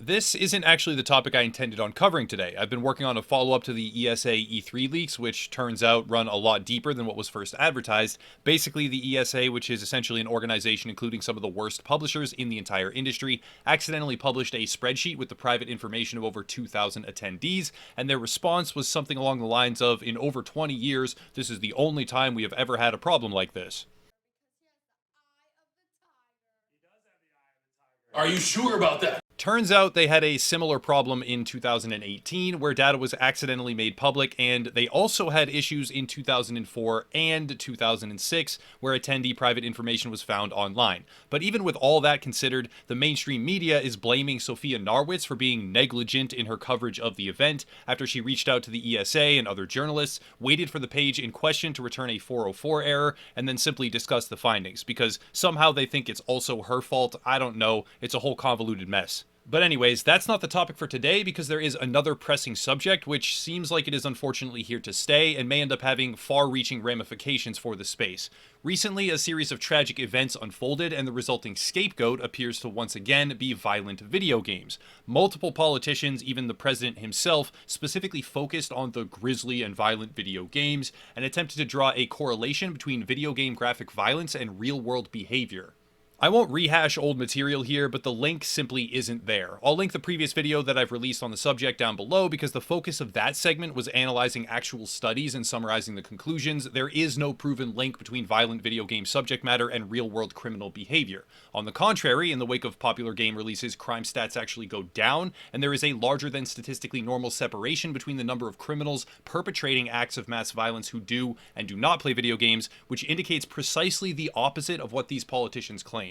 This isn't actually the topic I intended on covering today. I've been working on a follow-up to the ESA E3 leaks, which turns out run a lot deeper than what was first advertised. Basically, the ESA, which is essentially an organization including some of the worst publishers in the entire industry, accidentally published a spreadsheet with the private information of over 2,000 attendees, and their response was something along the lines of, in over 20 years, this is the only time we have ever had a problem like this. Are you sure about that? Turns out they had a similar problem in 2018 where data was accidentally made public, and they also had issues in 2004 and 2006 where attendee private information was found online. But even with all that considered, the mainstream media is blaming Sophia Narwitz for being negligent in her coverage of the event after she reached out to the ESA and other journalists, waited for the page in question to return a 404 error, and then simply discussed the findings, because somehow they think it's also her fault. I don't know. It's a whole convoluted mess. But anyways, that's not the topic for today because there is another pressing subject which seems like it is unfortunately here to stay and may end up having far-reaching ramifications for the space. Recently, a series of tragic events unfolded and the resulting scapegoat appears to once again be violent video games. Multiple politicians, even the president himself, specifically focused on the grisly and violent video games and attempted to draw a correlation between video game graphic violence and real-world behavior. I won't rehash old material here, but the link simply isn't there. I'll link the previous video that I've released on the subject down below because the focus of that segment was analyzing actual studies and summarizing the conclusions. There is no proven link between violent video game subject matter and real-world criminal behavior. On the contrary, in the wake of popular game releases, crime stats actually go down, and there is a larger than statistically normal separation between the number of criminals perpetrating acts of mass violence who do and do not play video games, which indicates precisely the opposite of what these politicians claim.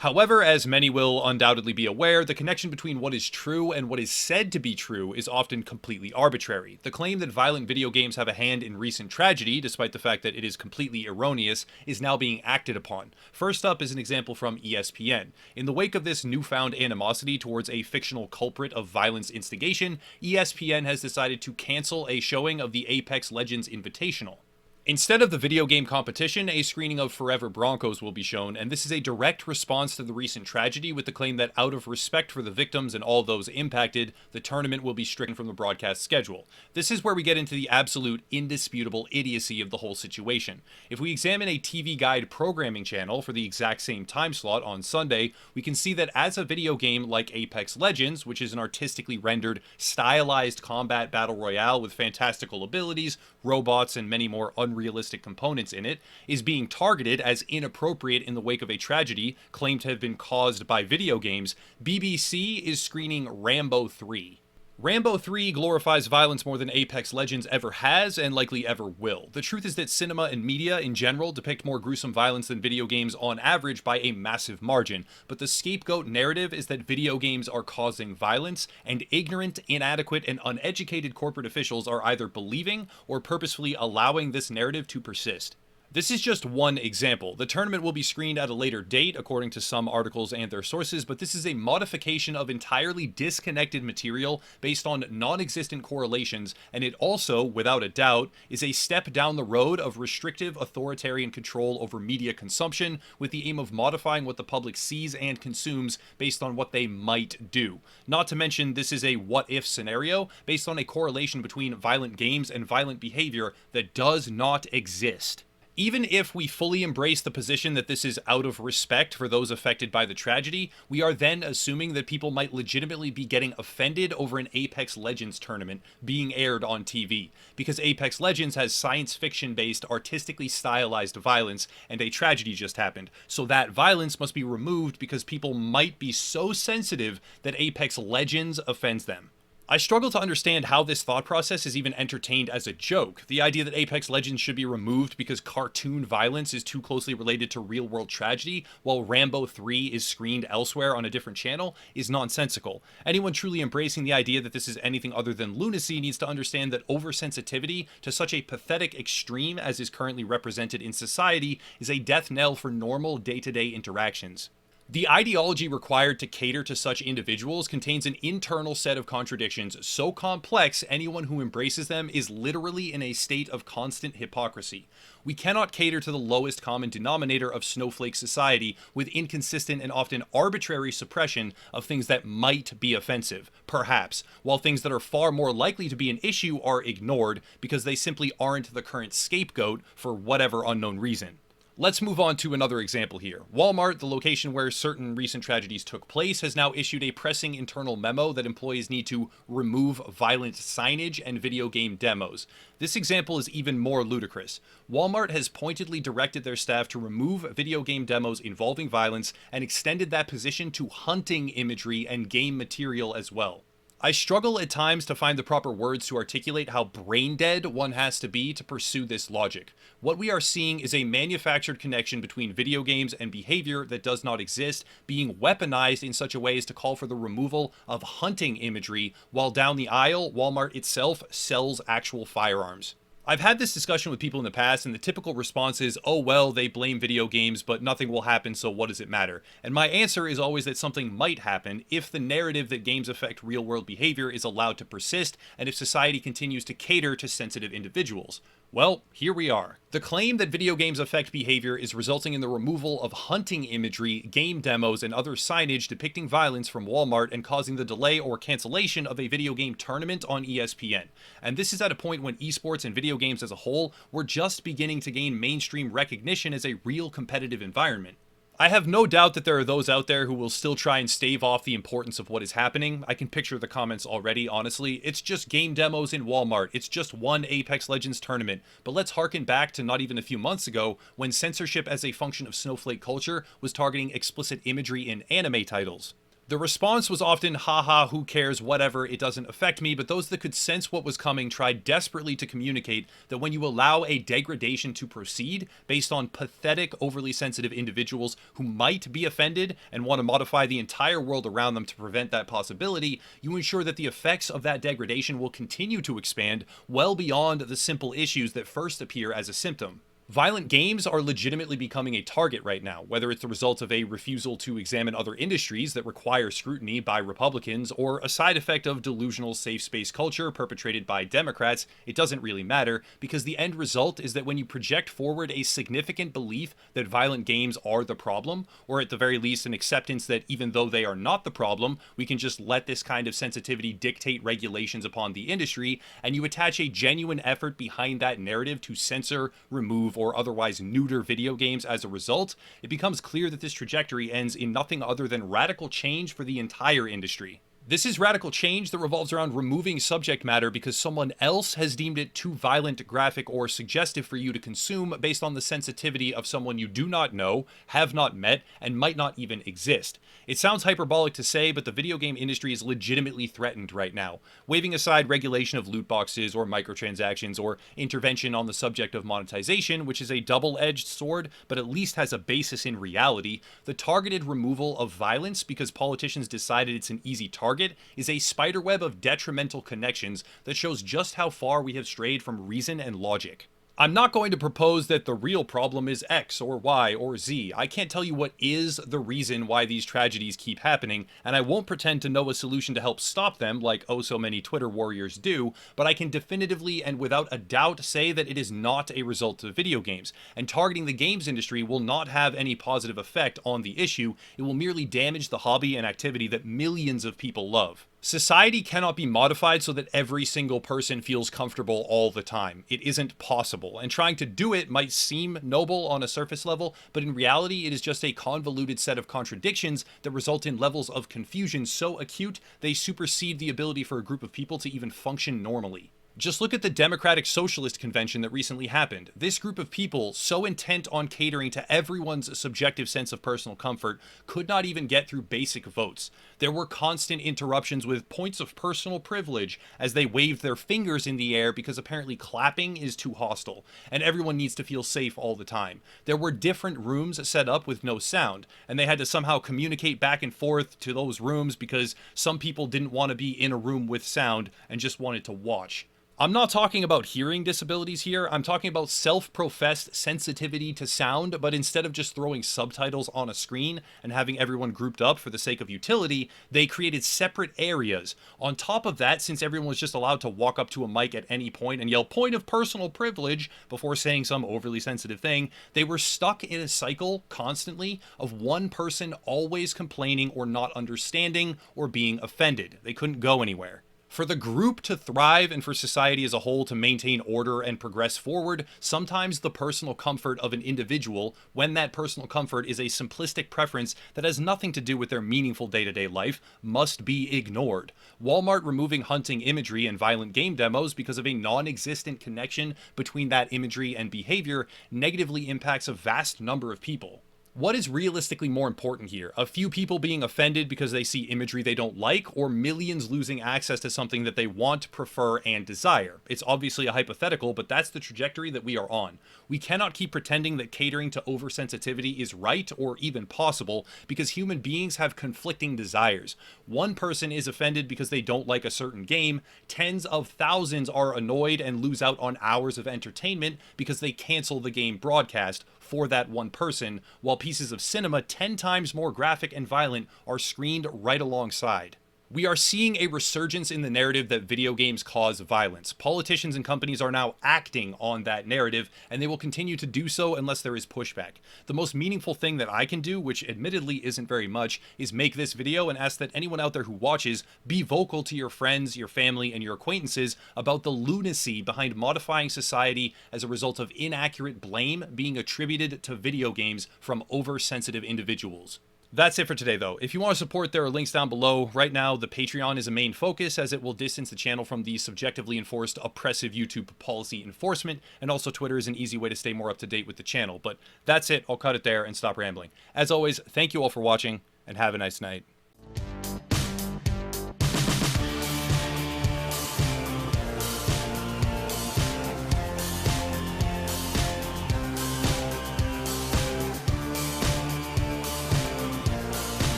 However, as many will undoubtedly be aware, the connection between what is true and what is said to be true is often completely arbitrary. The claim that violent video games have a hand in recent tragedy, despite the fact that it is completely erroneous, is now being acted upon. First up is an example from ESPN. In the wake of this newfound animosity towards a fictional culprit of violence instigation, ESPN has decided to cancel a showing of the Apex Legends Invitational. Instead of the video game competition, a screening of Forever Broncos will be shown, and this is a direct response to the recent tragedy with the claim that out of respect for the victims and all those impacted, the tournament will be stricken from the broadcast schedule. This is where we get into the absolute indisputable idiocy of the whole situation. If we examine a TV Guide programming channel for the exact same time slot on Sunday, we can see that as a video game like Apex Legends, which is an artistically rendered, stylized combat battle royale with fantastical abilities, robots, and many more unrealistic components in it, is being targeted as inappropriate in the wake of a tragedy claimed to have been caused by video games, BBC is screening Rambo 3. Rambo 3 glorifies violence more than Apex Legends ever has and likely ever will. The truth is that cinema and media in general depict more gruesome violence than video games on average by a massive margin, but the scapegoat narrative is that video games are causing violence, and ignorant, inadequate, and uneducated corporate officials are either believing or purposefully allowing this narrative to persist. This is just one example. The tournament will be screened at a later date, according to some articles and their sources, but this is a modification of entirely disconnected material based on non-existent correlations, and it also, without a doubt, is a step down the road of restrictive authoritarian control over media consumption with the aim of modifying what the public sees and consumes based on what they might do. Not to mention, this is a what-if scenario based on a correlation between violent games and violent behavior that does not exist. Even if we fully embrace the position that this is out of respect for those affected by the tragedy, we are then assuming that people might legitimately be getting offended over an Apex Legends tournament being aired on TV, because Apex Legends has science fiction-based, artistically stylized violence, and a tragedy just happened. So that violence must be removed because people might be so sensitive that Apex Legends offends them. I struggle to understand how this thought process is even entertained as a joke. The idea that Apex Legends should be removed because cartoon violence is too closely related to real-world tragedy, while Rambo 3 is screened elsewhere on a different channel, is nonsensical. Anyone truly embracing the idea that this is anything other than lunacy needs to understand that oversensitivity to such a pathetic extreme as is currently represented in society is a death knell for normal day-to-day interactions. The ideology required to cater to such individuals contains an internal set of contradictions so complex anyone who embraces them is literally in a state of constant hypocrisy. We cannot cater to the lowest common denominator of snowflake society with inconsistent and often arbitrary suppression of things that might be offensive, perhaps, while things that are far more likely to be an issue are ignored because they simply aren't the current scapegoat for whatever unknown reason. Let's move on to another example here. Walmart, the location where certain recent tragedies took place, has now issued a pressing internal memo that employees need to remove violent signage and video game demos. This example is even more ludicrous. Walmart has pointedly directed their staff to remove video game demos involving violence and extended that position to hunting imagery and game material as well. I struggle at times to find the proper words to articulate how brain dead one has to be to pursue this logic. What we are seeing is a manufactured connection between video games and behavior that does not exist, being weaponized in such a way as to call for the removal of hunting imagery, while down the aisle, Walmart itself sells actual firearms. I've had this discussion with people in the past, and the typical response is, oh well, they blame video games, but nothing will happen, so what does it matter? And my answer is always that something might happen if the narrative that games affect real-world behavior is allowed to persist, and if society continues to cater to sensitive individuals. Well, here we are. The claim that video games affect behavior is resulting in the removal of hunting imagery, game demos, and other signage depicting violence from Walmart and causing the delay or cancellation of a video game tournament on ESPN. And this is at a point when esports and video games as a whole were just beginning to gain mainstream recognition as a real competitive environment. I have no doubt that there are those out there who will still try and stave off the importance of what is happening. I can picture the comments already, honestly. It's just game demos in Walmart. It's just one Apex Legends tournament. But let's harken back to not even a few months ago when censorship as a function of snowflake culture was targeting explicit imagery in anime titles. The response was often, haha, who cares, whatever, it doesn't affect me, but those that could sense what was coming tried desperately to communicate that when you allow a degradation to proceed based on pathetic, overly sensitive individuals who might be offended and want to modify the entire world around them to prevent that possibility, you ensure that the effects of that degradation will continue to expand well beyond the simple issues that first appear as a symptom. Violent games are legitimately becoming a target right now, whether it's the result of a refusal to examine other industries that require scrutiny by Republicans or a side effect of delusional safe space culture perpetrated by Democrats. It doesn't really matter, because the end result is that when you project forward a significant belief that violent games are the problem, or at the very least an acceptance that even though they are not the problem, we can just let this kind of sensitivity dictate regulations upon the industry, and you attach a genuine effort behind that narrative to censor, remove, or otherwise neuter video games as a result, it becomes clear that this trajectory ends in nothing other than radical change for the entire industry. This is radical change that revolves around removing subject matter because someone else has deemed it too violent, graphic, or suggestive for you to consume based on the sensitivity of someone you do not know, have not met, and might not even exist. It sounds hyperbolic to say, but the video game industry is legitimately threatened right now. Waving aside regulation of loot boxes or microtransactions or intervention on the subject of monetization, which is a double-edged sword, but at least has a basis in reality, the targeted removal of violence because politicians decided it's an easy target is a spiderweb of detrimental connections that shows just how far we have strayed from reason and logic. I'm not going to propose that the real problem is X or Y or Z. I can't tell you what is the reason why these tragedies keep happening, and I won't pretend to know a solution to help stop them like oh so many Twitter warriors do, but I can definitively and without a doubt say that it is not a result of video games, and targeting the games industry will not have any positive effect on the issue. It will merely damage the hobby and activity that millions of people love. Society cannot be modified so that every single person feels comfortable all the time. It isn't possible, and trying to do it might seem noble on a surface level, but in reality it is just a convoluted set of contradictions that result in levels of confusion so acute they supersede the ability for a group of people to even function normally. Just look at the Democratic Socialist Convention that recently happened. This group of people, so intent on catering to everyone's subjective sense of personal comfort, could not even get through basic votes. There were constant interruptions with points of personal privilege as they waved their fingers in the air because apparently clapping is too hostile, and everyone needs to feel safe all the time. There were different rooms set up with no sound, and they had to somehow communicate back and forth to those rooms because some people didn't want to be in a room with sound and just wanted to watch. I'm not talking about hearing disabilities here. I'm talking about self-professed sensitivity to sound, but instead of just throwing subtitles on a screen and having everyone grouped up for the sake of utility, they created separate areas. On top of that, since everyone was just allowed to walk up to a mic at any point and yell "point of personal privilege" before saying some overly sensitive thing, they were stuck in a cycle constantly of one person always complaining or not understanding or being offended. They couldn't go anywhere. For the group to thrive and for society as a whole to maintain order and progress forward, sometimes the personal comfort of an individual, when that personal comfort is a simplistic preference that has nothing to do with their meaningful day-to-day life, must be ignored. Walmart removing hunting imagery and violent game demos because of a non-existent connection between that imagery and behavior negatively impacts a vast number of people. What is realistically more important here? A few people being offended because they see imagery they don't like, or millions losing access to something that they want, prefer, and desire? It's obviously a hypothetical, but that's the trajectory that we are on. We cannot keep pretending that catering to oversensitivity is right or even possible, because human beings have conflicting desires. One person is offended because they don't like a certain game, tens of thousands are annoyed and lose out on hours of entertainment because they cancel the game broadcast for that one person, while pieces of cinema 10 times more graphic and violent are screened right alongside. We are seeing a resurgence in the narrative that video games cause violence. Politicians and companies are now acting on that narrative, and they will continue to do so unless there is pushback. The most meaningful thing that I can do, which admittedly isn't very much, is make this video and ask that anyone out there who watches be vocal to your friends, your family, and your acquaintances about the lunacy behind modifying society as a result of inaccurate blame being attributed to video games from oversensitive individuals. That's it for today, though. If you want to support, there are links down below. Right now, the Patreon is a main focus, as it will distance the channel from the subjectively enforced oppressive YouTube policy enforcement, and also Twitter is an easy way to stay more up to date with the channel. But that's it. I'll cut it there and stop rambling. As always, thank you all for watching, and have a nice night.